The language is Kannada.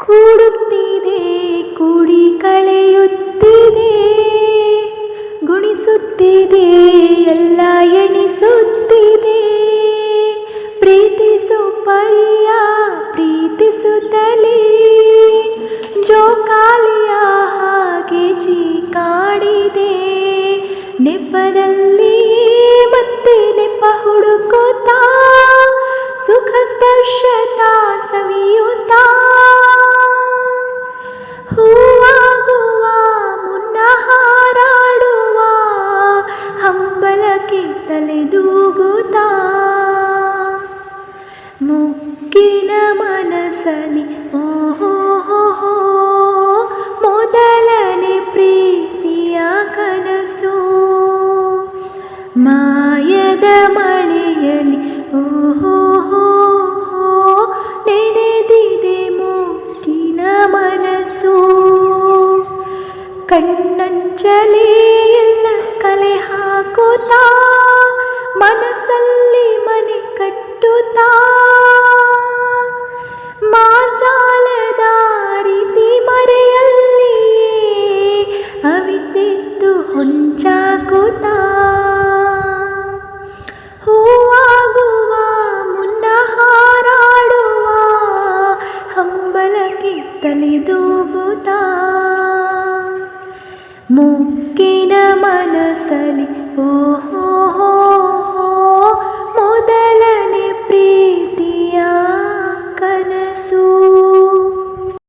ಕೂಡುತ್ತಿದೆ ಕೂಡಿ ಕಳೆಯುತ್ತಿದೆ, ಗುಣಿಸುತ್ತಿದೆ ಎಲ್ಲ ಎಣಿಸುತ್ತಿದೆ. ಪ್ರೀತಿಸು ಪರಿಯ ಪ್ರೀತಿಸುತ್ತಲೇ ಜೋಕಾಲಿಯ ಹಾಗೆ ಚೀಕಾಡಿದೆ. ನೆಪದಲ್ಲಿ ಮತ್ತೆ ನೆಪ ಹುಡುಕುತ್ತಾ, ಸುಖ ಸ್ಪರ್ಶದ ಸವಿಯುತ್ತಾ, ಹೂವಾಗುವ ಮುನ್ನ ಹಾರಾಡುವ ಹಂಬಲಕ್ಕೆ ತಲೆದೂಗುತ್ತಾ, ಮುಗ್ಗಿನ ಮನಸ್ಸಲ್ಲಿ ಓಹೋ ಮೊದಲನೇ ಪ್ರೀತಿಯ ಕನಸು. ಮಾಯದ ಮಳೆಯಲ್ಲಿ ಓಹೋ ನೆನೆದಿದೆ ಮುಗ್ಗಿನ ಮನಸ್ಸು. ಕಣ್ಣಂಚಲೇ ಎಲ್ಲ ಕಲೆ ಹಾಕುತ್ತಾ, ಮನಸ್ಸಲ್ಲಿ ಮನೆ ಕಟ್ಟುತ್ತಾ, ಮಾರ್ಜಾಲದ ರೀತಿ ಮರೆಯಲ್ಲಿಯೇ ಅವಿತೆದ್ದು ಹೊಂಚಾಕುತ್ತಾ, ಹೂವಾಗುವ ಮುನ್ನ ಹಾರಾಡುವ ಹಂಬಲಕ್ಕೆ ತಲೆದೂಗುತ್ತಾ, ಮುಗ್ಗಿನ ಮನಸ್ಸಲ್ಲಿ ಓಹೋ